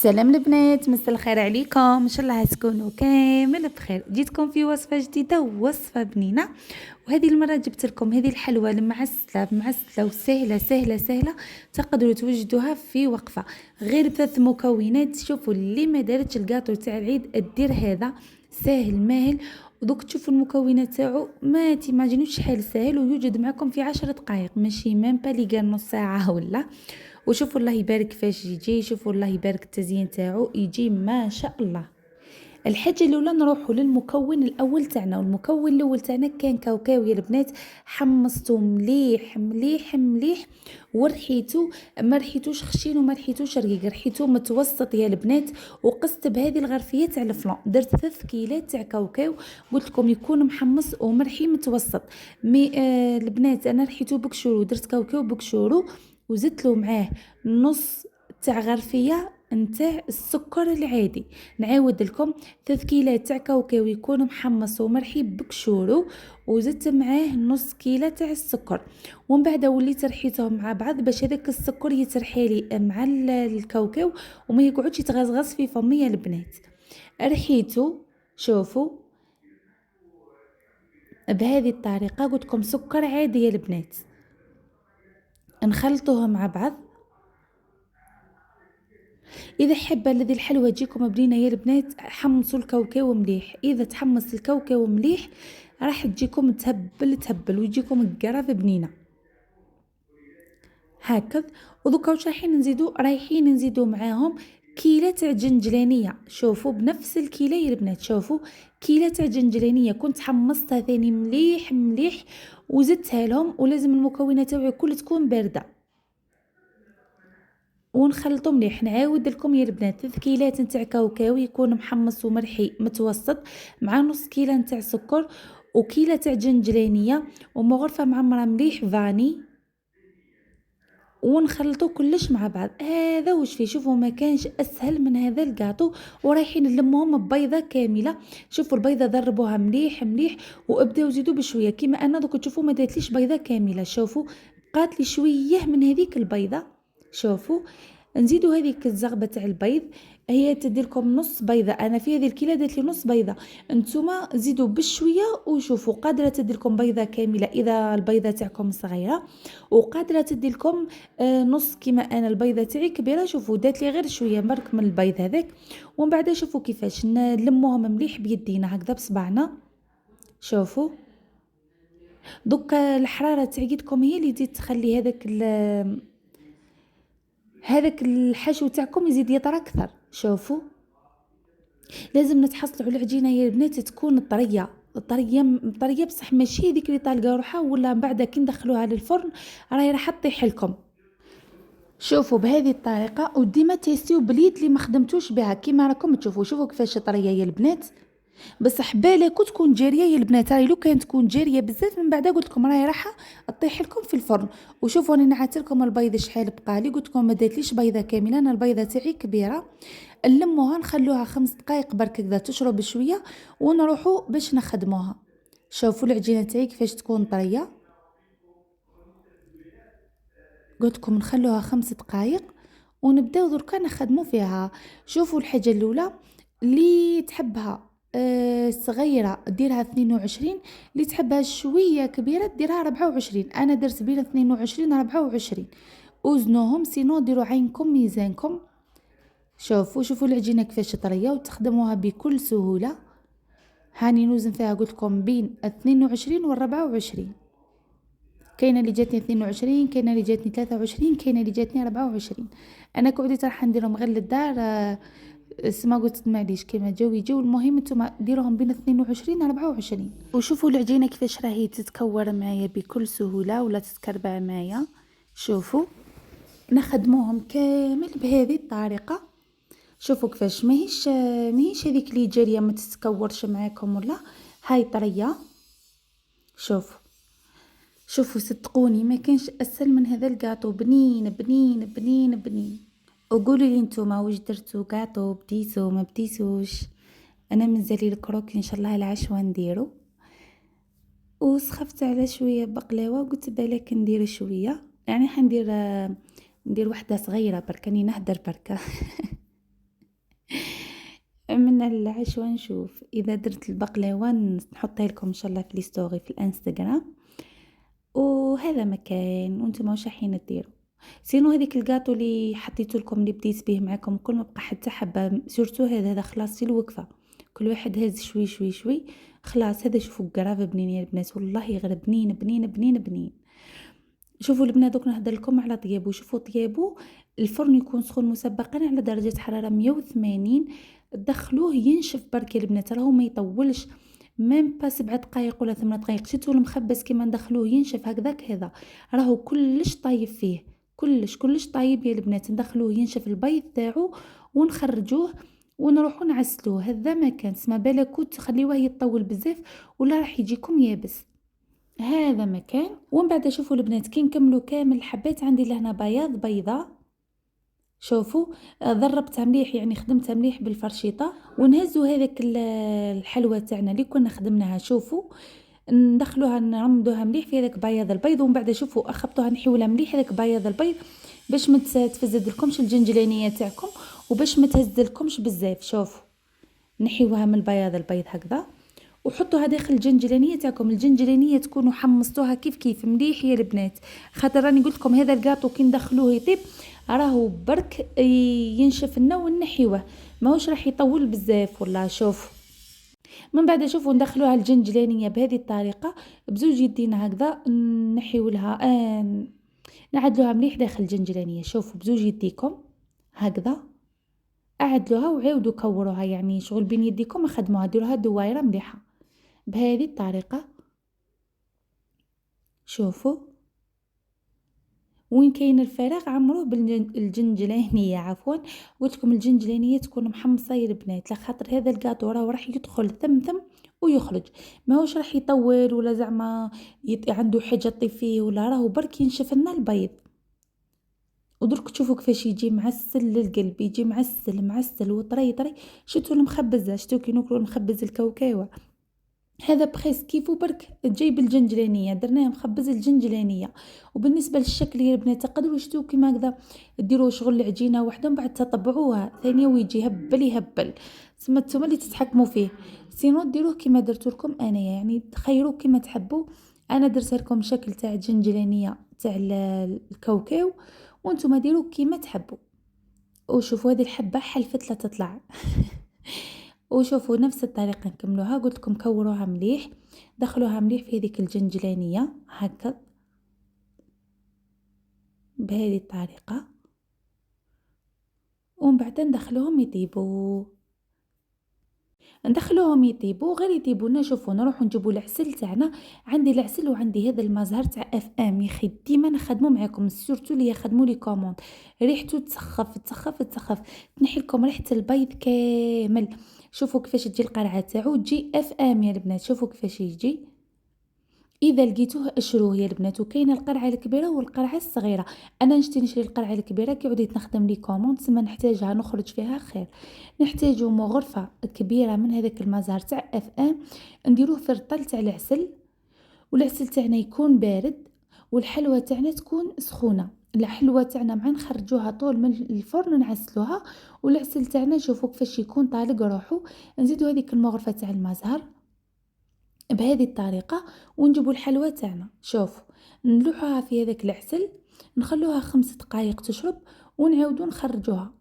سلام البنات، مسا الخير عليكم. ان شاء الله تكونوا كامل بخير. جيتكم في وصفه جديده ووصفه بنينه، وهذه المره جبت لكم هذه الحلوه المعسله وسهله سهله سهله. تقدروا توجدوها في وقفه غير بثلاث مكونات. شوفوا اللي ما دارتش الكاطو تاع العيد دير هذا ساهل ماهل. ودوك تشوفوا المكونات تاعو ما تيماجينوش شحال ساهل، ويوجد معكم في 10 دقائق، ماشي ميم با لي نص ساعه ولا. وشوفوا الله يبارك فاش يجي، شوفوا الله يبارك التزيين تاعو يجي ما شاء الله. الحاجه الاولى نروحوا للمكون الاول تاعنا، والمكون الاول تاعنا كان كاوكاو يا البنات. حمصته مليح مليح مليح ورحيته، ما رحيتوش خشين وما رحيتوش رقيق، رحيته متوسط يا البنات. وقست بهذه الغرفيه تاع الفلان، درت 3 كيلات تاع كاوكاو، قلت لكم يكون محمص ومرحي متوسط. مي البنات انا رحيته بكشورو، درت كاوكاو بكشورو، وزدت له معاه نص تاع غرفيه نتاع السكر العادي. نعاود لكم 3 كيلات تاع كاوكاو يكون محمص ومرحي بكشورو، وزدت معاه نص كيلة تاع السكر. ومن بعد وليت رحيتهم مع بعض باش هذاك السكر يترحالي مع الكاوكاو وما يقعدش يتغزغز في فمي يا البنات. رحيته، شوفوا بهذه الطريقه، قلت لكم سكر عادي يا البنات. نخلطوهم مع بعض. اذا حابه الذي الحلوه تجيكم بنينه يا البنات، حمصوا الكاوكاو مليح. اذا تحمص الكاوكاو مليح راح تجيكم تهبل ويجيكم القرف بنينه هكذا. ودوكا واش رايحين نزيدو معاهم كيلة تاع جنجلانيه. شوفوا بنفس الكيلة يا البنات، شوفوا كيلة تاع جنجلانيه كنت حمصتها ثاني مليح مليح وزدتها لهم. ولازم المكونات تاعو كل تكون بارده، ونخلطو مليح. نعاود لكم يا البنات 3 كيلات نتاع كاوكاو يكون محمص ومرحي متوسط، مع نص كيلة نتاع سكر، وكيلة تاع جنجلانيه، ومغرفه معمره مليح فاني، ونخلطو كلش مع بعض. هذا واش فيه. شوفوا ما كانش اسهل من هذا الكاطو. ورايحين نلموهم ببيضه كامله. شوفوا البيضه ضربوها مليح مليح، وابداو زيدوا بشويه كيما انا دوك تشوفوا ما داتليش بيضه كامله. شوفوا بقات لي شويه من هذيك البيضه. شوفوا نزيدوا هذيك الزغبه تاع البيض، هي تديركم نص بيضه. انا في هذه الكيله درت لي نص بيضه، نتوما زيدوا بشويه. وشوفوا قادره تديركم بيضه كامله اذا البيضه تاعكم صغيره، وقادره تديركم نص كيما انا البيضه تاعي كبيره. شوفوا دات لي غير شويه برك من البيض هذاك. ومن بعد شوفوا كيفاش نلموهم مليح بيدينا هكذا بصبعنا. شوفوا دوك الحراره تاع يدكم هي اللي تزيد تخلي هذاك الحشو تاعكم يزيد يطرى اكثر. شوفوا لازم نتحصلوا على العجينه يا البنات تكون طريه طريه بصح ماشي هذيك اللي طالقه روحها، ولا من بعد كي ندخلوها للفرن راهي راح تطيح لكم. شوفوا بهذه الطريقه، وديما تيستيو باليد اللي ما خدمتوش بها كيما راكم تشوفوا. شوفوا كيفاش طريه يا البنات، بصح بالك تكون جاريه يا البنات. راهي لو كانت تكون جاريه بزاف من بعد قلت لكم راهي راح تطيح لكم في الفرن. وشوفوا انا نعت لكم البيض شحال بقالي، قلت لكم ما داتليش بيضه كامله، انا البيضه تاعي كبيره. نلموها نخلوها 5 دقائق برك كذا تشرب شويه، ونروحوا باش نخدموها. شوفوا العجينه تاعي كيفاش تكون طريه. قلت لكم نخلوها 5 دقائق ونبداو دركا نخدموا فيها. شوفوا الحاجه الاولى اللي تحبها صغيره ديرها 22، اللي تحبها شويه كبيره ديرها 24. انا درت بين 22 و 24. وزنوهم سينو ديروا عينكم ميزانكم. شوفوا العجينه كيفاش طريه وتخدموها بكل سهوله. هاني نوزن فيها قلت لكم بين 22 و 24. كاينه اللي جاتني 22، كاينه اللي جاتني 23، كاينه اللي جاتني 24. انا كعديت راح نديرهم غير للدار. اسما قلت معليش كيما جاو يجيو. المهم نتوما ديروهم بين 22 و 24. وشوفوا العجينه كيفاش راهي تتكور معايا بكل سهوله ولا تتكربع معايا. شوفوا نخدموهم كامل بهذه الطريقه. شوفوا كيفاش ماهيش هذيك اللي جاريه ما تتكورش معاكم ولا هاي طريه. شوفوا صدقوني ما كانش اسهل من هذا الكاطو. بنين بنين بنين بنين. وقولوا لي نتوما واش درتوا كاطو، بديتوا ما بديتوش؟ انا مازالي الكروك ان شاء الله العشوه نديرو. وسخفت على شويه بقلاوه، قلت بالك ندير شويه، يعني حندير ندير وحده صغيره برك، راني نهدر بركه. من العشوة نشوف إذا درت البقلاوة نحطها لكم إن شاء الله في لي ستوري في الانستغرام. وهذا مكان وانتم واش رايحين ديروا. سينو هذيك الكاطو اللي حطيته لكم اللي بديت به معكم كل ما بقى حتى حبه سورتو هذا خلاص في الوقفه. كل واحد هز شوي شوي شوي خلاص. هذا شوفوا قرافه بنين يا البنات والله غير بنين بنين بنين بنين. شوفوا البنات دوك نهضر لكم على طيابو. شوفوا طيابو الفرن يكون سخون مسبقا على درجه حراره 180. دخلوه ينشف برك يا البنات راهو ما يطولش ميم با 7 دقائق ولا 8 دقائق. شتو المخبز كيما ندخلوه ينشف هكذاك هذا راهو كلش طايب فيه كلش طايب يا البنات. ندخلوه ينشف البيض تاعو ونخرجوه ونروحو نعسلوه. هذا ما كان سما بالكو تخليوه يطول بزاف ولا راح يجيكم يابس. هذا مكان. ومن بعد شوفوا البنات كي نكملوا كامل الحبات عندي لهنا بياض بيضه. شوفوا ضربتها مليح يعني خدمتها مليح بالفرشيطه. ونهزوا هذاك الحلوى تاعنا اللي كنا خدمناها. شوفوا ندخلوها نعمدوها مليح في هذاك بياض البيض. ومن بعد شوفوا اخبطوها نحيولها مليح هذاك بياض البيض باش ما تفزدلكمش الجنجلانيه تاعكم وباش ما تهزلكمش بزاف. شوفوا نحيوها من البياض البيض هكذا وحطوها داخل الجنجلانيه تاعكم. الجنجلانيه تكونوا حمصتوها كيف مليح يا البنات. خاطر راني قلت لكم هذا الكاطو كي ندخلوه يطيب راهو برك ينشف لنا ونحيوه ماهوش راح يطول بزاف والله. شوف من بعد شوفوا ندخلوها الجنجلانيه بهذه الطريقه بزوج يدينا هكذا نحيولها نعدلوها مليح داخل الجنجلانيه. شوفوا بزوج يديكم هكذا اعدلوها وعاودوا كوروها يعني شغل بين يديكم خدموها ديروها دوائره مليحه بهذه الطريقه. شوفوا وين كاين الفراغ عمروه بالجنجلانيه. عفوا قلت لكم الجنجلانيه تكون محمصه يا البنات لخاطر هذا الكاطو راح يدخل ثم ويخرج ماهوش راح يطول ولا زعما عنده حاجه طيب فيه ولا راهو برك ينشف لنا البيض. ودرك تشوفوا كيفاش يجي معسل للقلب يجي معسل وطري. شتو المخبزه شتو كي ناكلوا المخبز الكاوكاوه هذا بخيس كيفو برك جايب الجنجلانيه درناه مخبز الجنجلانيه. وبالنسبه للشكل يا البنات تقدروا شتو كيما هكذا ديروا شغل العجينه وحده من بعد تطبعوها ثانيه ويجي هبل ثم نتوما اللي تتحكموا فيه. سينو ديروه كيما درت لكم انا يعني تخيروا كيما تحبوا. انا درت لكم شكل تاع الجنجلانيه تاع الكاوكاو وانتم ديروا كيما تحبوا. وشوفوا هذه الحبه حلفت لا تطلع وشوفوا نفس الطريقه نكملوها. قلت لكم كوروها مليح دخلوها مليح في هذيك الجنجلانيه هكا بهذه الطريقه. ومن بعد ندخلوهم يطيبوا غير يطيبوا لنا. شوفوا نروحوا نجيبوا العسل تاعنا. عندي العسل وعندي هذا المزهر تاع اف ام يا اخي ديما نخدموا معكم سورتو اللي يخدموا لي كوموند ريحته تسخف تنحي لكم ريحه البيض كامل. شوفوا كيفاش تجي القرعه تاعو تجي اف ام يا البنات. شوفوا كيفاش يجي اذا لقيتوه اشروه يا البنات. وكاينه القرعه الكبيره والقرعه الصغيره. انا نشري القرعه الكبيره كي عديت نخدم لي كوموند تما نحتاجها نخرج فيها خير. نحتاجو غرفه كبيره من هذاك المزهر تاع اف ام نديروه في الرطل تاع العسل. والعسل تاعنا يكون بارد والحلوى تاعنا تكون سخونه. الحلوى تاعنا مع نخرجوها طول من الفرن نعسلوها والعسل تاعنا شوفوا كيفاش يكون طالق روحو. نزيدو هذيك المغرفه تاع المزهر بهذه الطريقة ونجيبوا الحلوى تاعنا. شوفوا نلوحوها في هذاك العسل نخلوها 5 دقائق تشرب ونعاودوا نخرجوها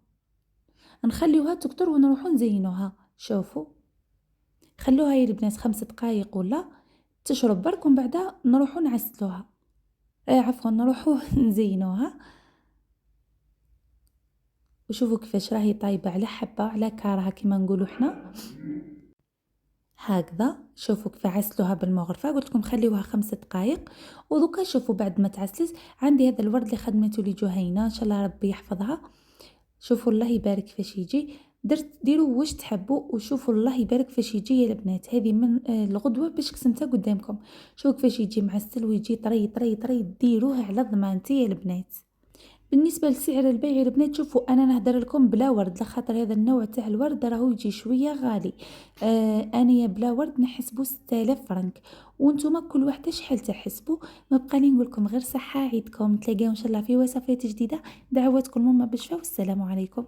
نخليوها تكتر ونروحوا نزينوها. شوفوا خلوها يا البنات 5 دقائق ولا تشرب برك ومن بعدها نروحوا نعسلوها عفوا نروحوا نزينوها. وشوفوا كيفاش راهي طايبه على حبه على كارها كما نقولوا احنا هكذا. شوفوا كيف عسلوها بالمغرفه قلت لكم خليوها 5 دقائق. ودوكا شوفوا بعد ما تعسلت عندي هذا الورد اللي خدمته لي جهينه ان شاء الله ربي يحفظها. شوفوا الله يبارك كيفاش يجي ديروا واش تحبوا. وشوفوا الله يبارك كيفاش يجي يا البنات. هذه من الغدوه باش قسمتها قدامكم. شوفوا كيفاش يجي معسل ويجي طري ديروه على ضمانتي يا البنات. بالنسبه لسعر البيع البنات شوفوا انا نهدر لكم بلا ورد لخاطر هذا النوع تاع الورد راهو يجي شويه غالي. انا يا بلا ورد نحسبه 6000 فرنك وانتم كل وحده شحال تحسبوا. ما بقى لي نقول لكم غير صحه عيدكم. تلاقاو ان شاء الله في وصفات جديده. دعواتكم ماما بالشفاء والسلام عليكم.